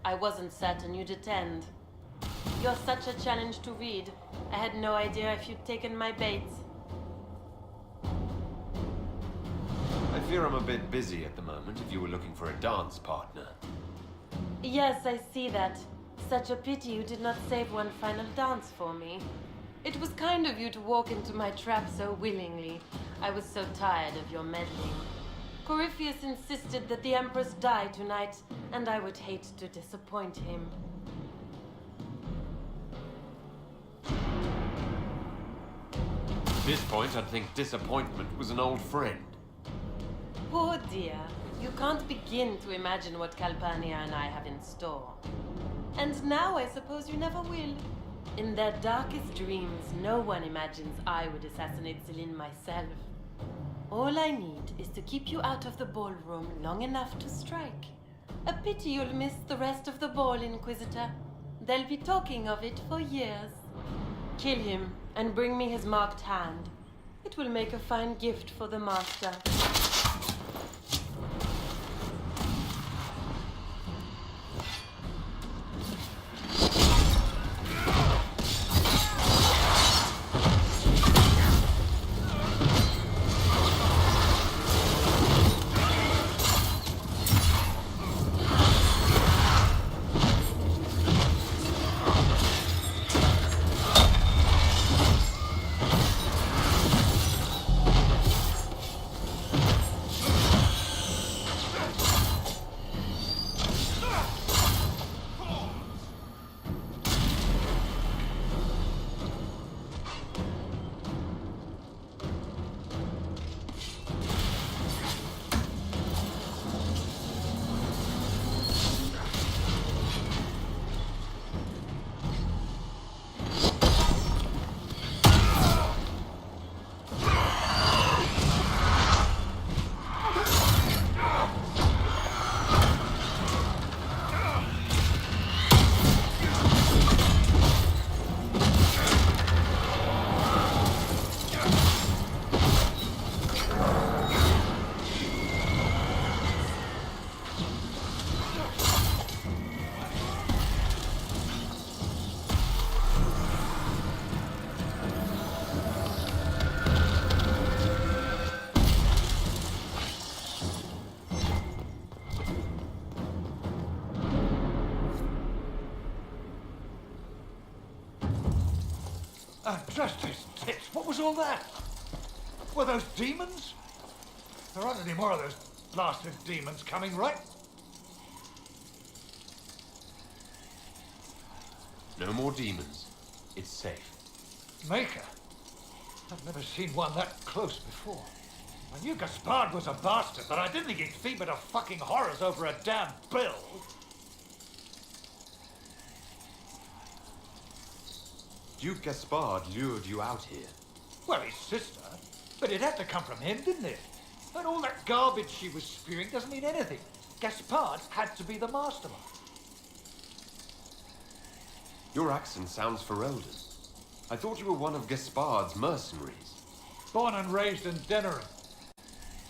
I wasn't certain you'd attend. You're such a challenge to read. I had no idea if you'd taken my bait. I fear I'm a bit busy at the moment if you were looking for a dance partner. Yes, I see that. Such a pity you did not save one final dance for me. It was kind of you to walk into my trap so willingly. I was so tired of your meddling. Corypheus insisted that the Empress die tonight, and I would hate to disappoint him. At this point, I'd think disappointment was an old friend. Poor dear. You can't begin to imagine what Calpurnia and I have in store. And now I suppose you never will. In their darkest dreams, no one imagines I would assassinate Celine myself. All I need is to keep you out of the ballroom long enough to strike. A pity you'll miss the rest of the ball, Inquisitor. They'll be talking of it for years. Kill him and bring me his marked hand. It will make a fine gift for the Master. Trust his tits. What was all that? Were those demons? There aren't any more of those blasted demons coming, right? No more demons. It's safe. Maker? I've never seen one that close before. I knew Gaspard was a bastard, but I didn't think he'd fever to fucking horrors over a damn bill. Duke Gaspard lured you out here. Well, his sister. But it had to come from him, didn't it? And all that garbage she was spewing doesn't mean anything. Gaspard had to be the mastermind. Your accent sounds Ferelden. I thought you were one of Gaspard's mercenaries. Born and raised in Denerim.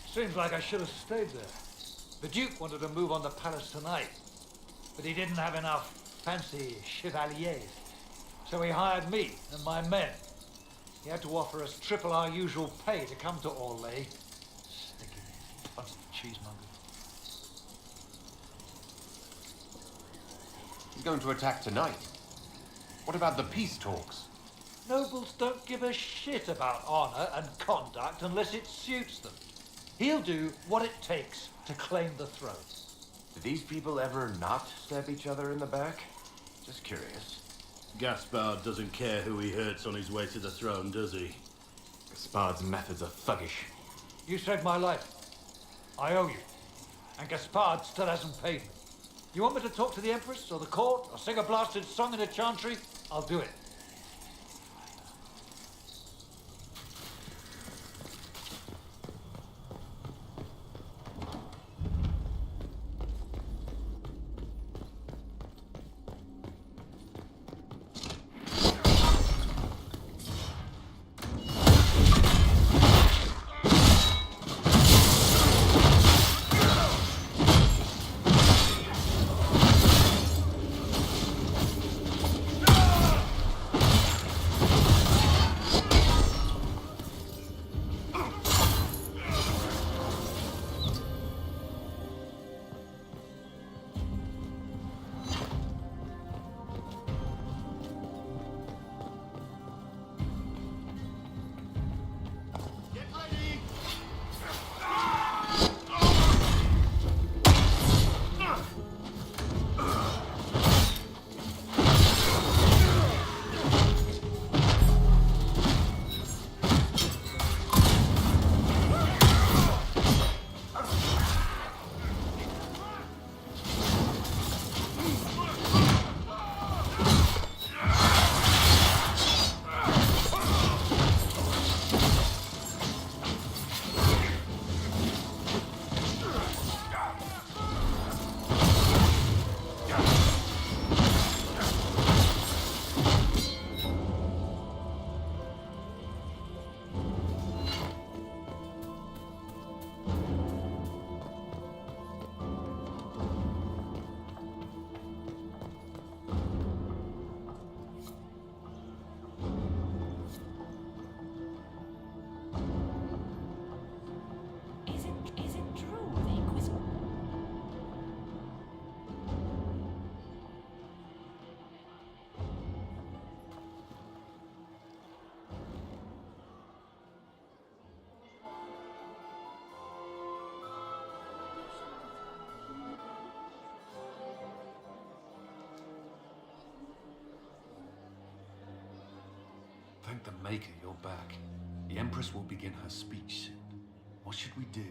Seems like I should have stayed there. The Duke wanted to move on the palace tonight, but he didn't have enough fancy chevaliers. So he hired me and my men. He had to offer us triple our usual pay to come to Orlais. Stinking punch cheesemonger. He's going to attack tonight. What about the peace talks? Nobles don't give a shit about honor and conduct unless it suits them. He'll do what it takes to claim the throne. Do these people ever not stab each other in the back? Just curious. Gaspard doesn't care who he hurts on his way to the throne, does he? Gaspard's methods are thuggish. You saved my life. I owe you. And Gaspard still hasn't paid me. You want me to talk to the Empress or the court or sing a blasted song in a chantry? I'll do it. Thank the Maker you're back. The Empress will begin her speech soon. What should we do?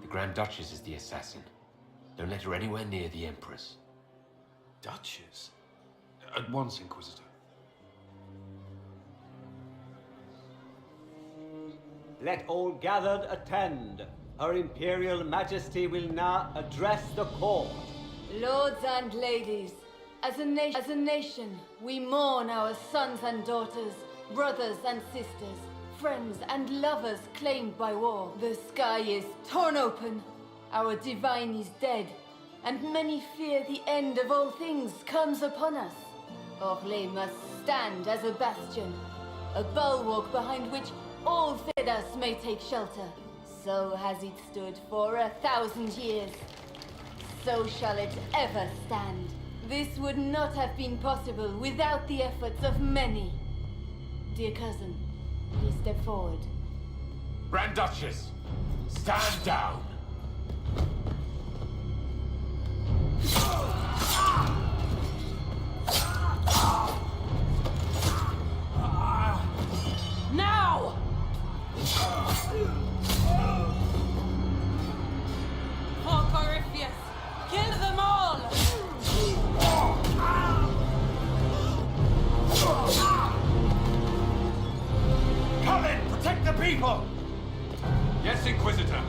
The Grand Duchess is the assassin. Don't let her anywhere near the Empress. Duchess? At once, Inquisitor. Let all gathered attend. Her Imperial Majesty will now address the court. Lords and ladies, as a nation, we mourn our sons and daughters, brothers and sisters, friends and lovers claimed by war. The sky is torn open, our divine is dead, and many fear the end of all things comes upon us. Orlais must stand as a bastion, a bulwark behind which all Thedas may take shelter. So has it stood for 1,000 years. So shall it ever stand. This would not have been possible without the efforts of many. Dear cousin, please step forward. Grand Duchess, stand down! Now! For Corypheus, kill them all! Come in! Protect the people! Yes, Inquisitor.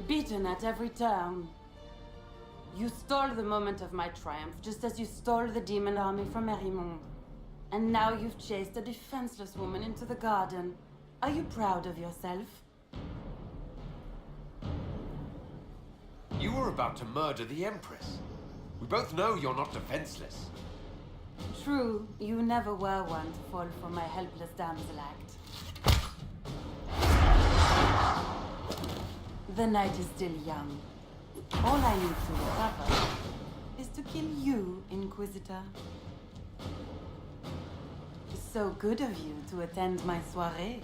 Beaten at every turn. You stole the moment of my triumph, just as you stole the demon army from Merimond. And now you've chased a defenseless woman into the garden. Are you proud of yourself? You were about to murder the Empress. We both know you're not defenseless. True, you never were one to fall for my helpless damsel act. The night is still young. All I need to recover is to kill you, Inquisitor. It's so good of you to attend my soirée.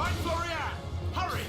Find Florian! Hurry!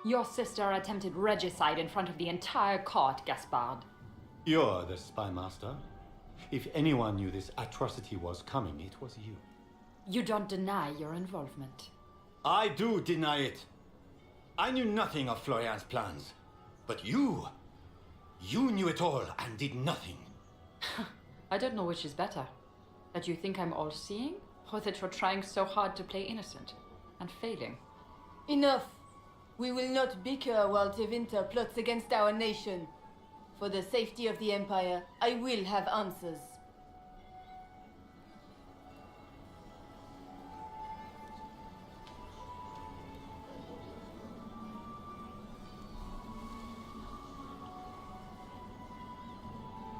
Your sister attempted regicide in front of the entire court, Gaspard. You're the spy master. If anyone knew this atrocity was coming, it was you. You don't deny your involvement. I do deny it. I knew nothing of Florian's plans. But you knew it all and did nothing. I don't know which is better. That you think I'm all-seeing, or that you're trying so hard to play innocent and failing. Enough! We will not bicker while Tevinter plots against our nation. For the safety of the Empire, I will have answers.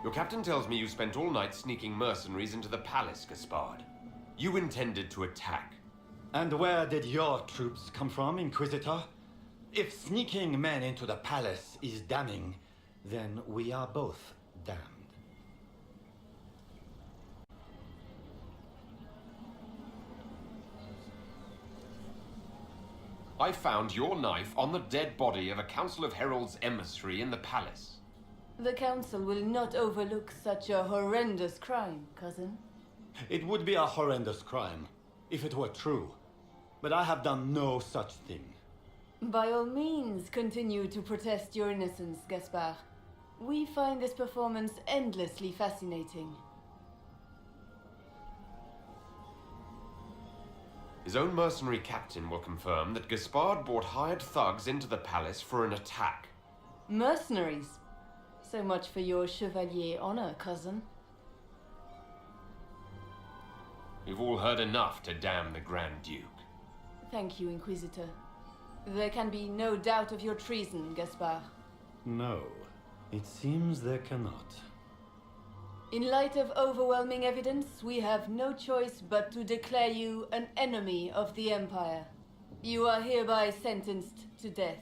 Your captain tells me you spent all night sneaking mercenaries into the palace, Gaspard. You intended to attack. And where did your troops come from, Inquisitor? If sneaking men into the palace is damning, then we are both damned. I found your knife on the dead body of a Council of Heralds emissary in the palace. The Council will not overlook such a horrendous crime, cousin. It would be a horrendous crime, if it were true. But I have done no such thing. By all means, continue to protest your innocence, Gaspard. We find this performance endlessly fascinating. His own mercenary captain will confirm that Gaspard brought hired thugs into the palace for an attack. Mercenaries? So much for your chevalier honor, cousin. We've all heard enough to damn the Grand Duke. Thank you, Inquisitor. There can be no doubt of your treason, Gaspard. No, it seems there cannot. In light of overwhelming evidence, we have no choice but to declare you an enemy of the Empire. You are hereby sentenced to death.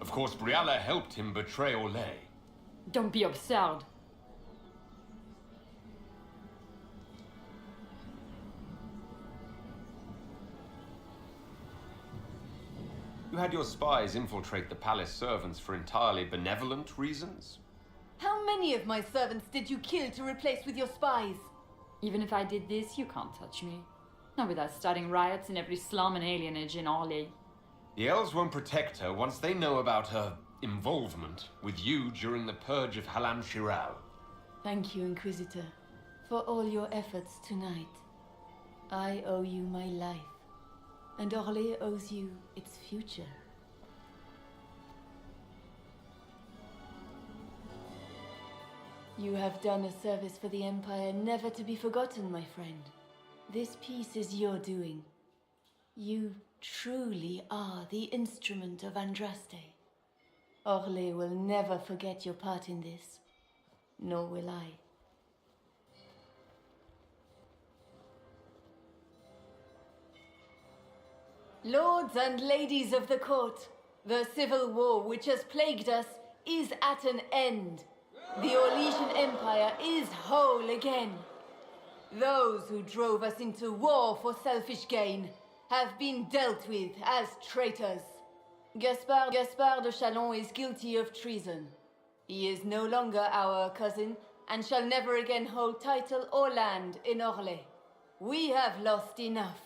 Of course, Brialla helped him betray Orlais. Don't be absurd. You had your spies infiltrate the palace servants for entirely benevolent reasons? How many of my servants did you kill to replace with your spies? Even if I did this, you can't touch me. Not without starting riots in every slum and alienage in Orlais. The elves won't protect her once they know about her involvement with you during the purge of Halam Shiral. Thank you, Inquisitor, for all your efforts tonight. I owe you my life, and Orlais owes you its future. You have done a service for the Empire never to be forgotten, my friend. This piece is your doing. You truly are the instrument of Andraste. Orlais will never forget your part in this, nor will I. Lords and ladies of the court, the civil war which has plagued us is at an end. The Orlesian Empire is whole again. Those who drove us into war for selfish gain have been dealt with as traitors. Gaspard de Chalon is guilty of treason. He is no longer our cousin and shall never again hold title or land in Orlais. We have lost enough.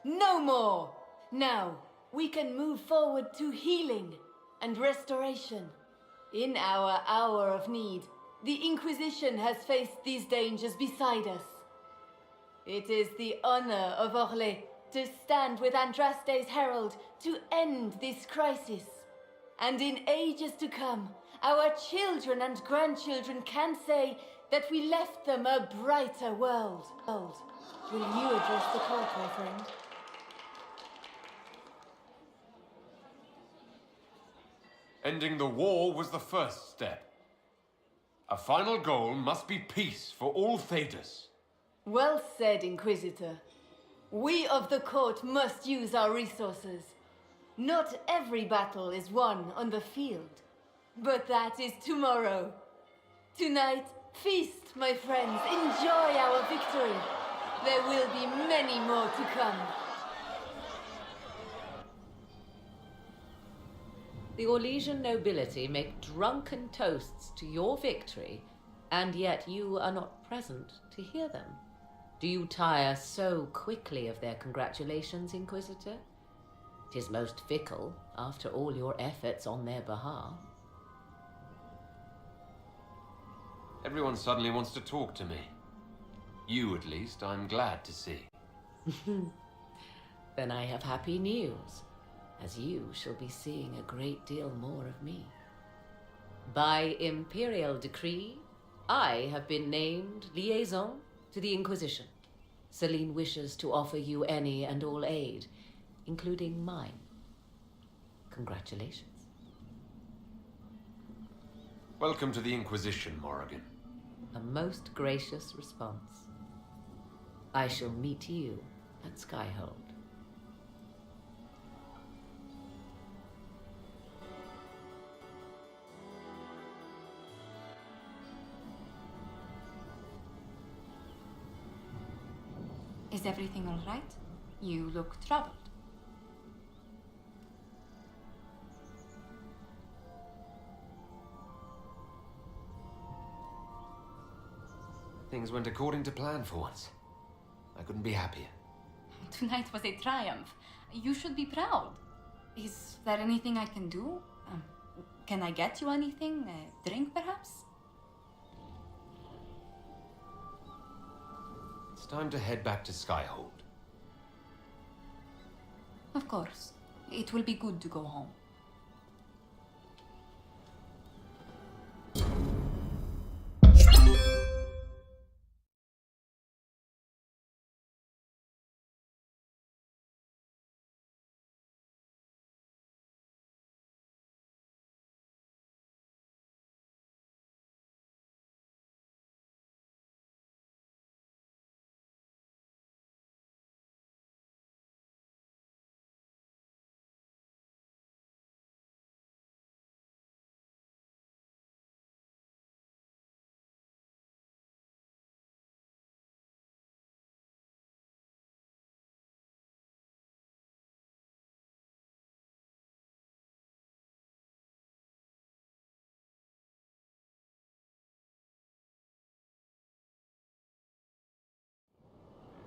No more! Now, we can move forward to healing and restoration. In our hour of need, the Inquisition has faced these dangers beside us. It is the honor of Orlais to stand with Andraste's herald to end this crisis. And in ages to come, our children and grandchildren can say that we left them a brighter world. Will you address the court, my friend? Ending the war was the first step. A final goal must be peace for all Traitors. Well said, Inquisitor. We of the court must use our resources. Not every battle is won on the field, but that is tomorrow. Tonight, feast, my friends. Enjoy our victory. There will be many more to come. The Orlesian nobility make drunken toasts to your victory, and yet you are not present to hear them. Do you tire so quickly of their congratulations, Inquisitor? 'Tis most fickle, after all your efforts on their behalf. Everyone suddenly wants to talk to me. You, at least, I'm glad to see. Then I have happy news, as you shall be seeing a great deal more of me. By imperial decree, I have been named liaison to the Inquisition. Celine wishes to offer you any and all aid, including mine. Congratulations. Welcome to the Inquisition, Morrigan. A most gracious response. I shall meet you at Skyhold. Is everything all right? You look troubled. Things went according to plan for once. I couldn't be happier. Tonight was a triumph. You should be proud. Is there anything I can do? Can I get you anything? A drink, perhaps? It's time to head back to Skyhold. Of course. It will be good to go home.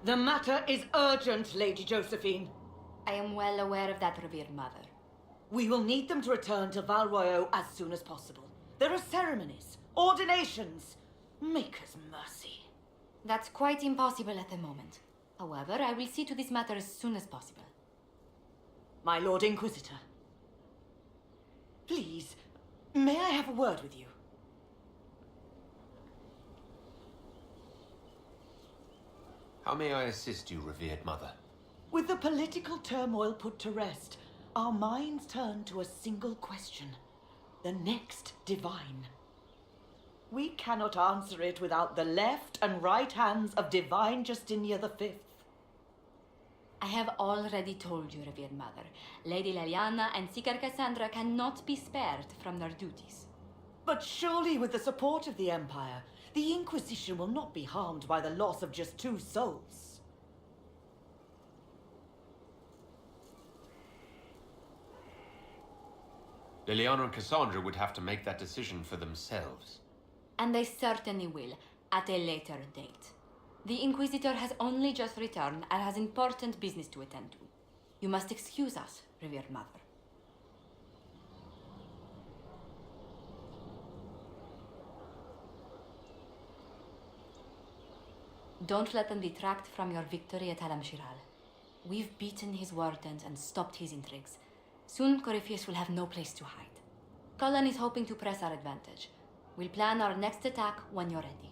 The matter is urgent, Lady Josephine. I am well aware of that, revered mother. We will need them to return to Val Royeaux as soon as possible. There are ceremonies, ordinations. Make us mercy. That's quite impossible at the moment. However, I will see to this matter as soon as possible. My Lord Inquisitor. Please, may I have a word with you? How may I assist you, revered mother? With the political turmoil put to rest, our minds turn to a single question. The next divine. We cannot answer it without the left and right hands of Divine Justinia V. I have already told you, revered mother. Lady Leliana and Seeker Cassandra cannot be spared from their duties. But surely with the support of the Empire, the Inquisition will not be harmed by the loss of just 2 souls. Liliana and Cassandra would have to make that decision for themselves. And they certainly will, at a later date. The Inquisitor has only just returned and has important business to attend to. You must excuse us, revered mother. Don't let them detract from your victory at Alam Shiral. We've beaten his wardens and stopped his intrigues. Soon Corypheus will have no place to hide. Cullen is hoping to press our advantage. We'll plan our next attack when you're ready.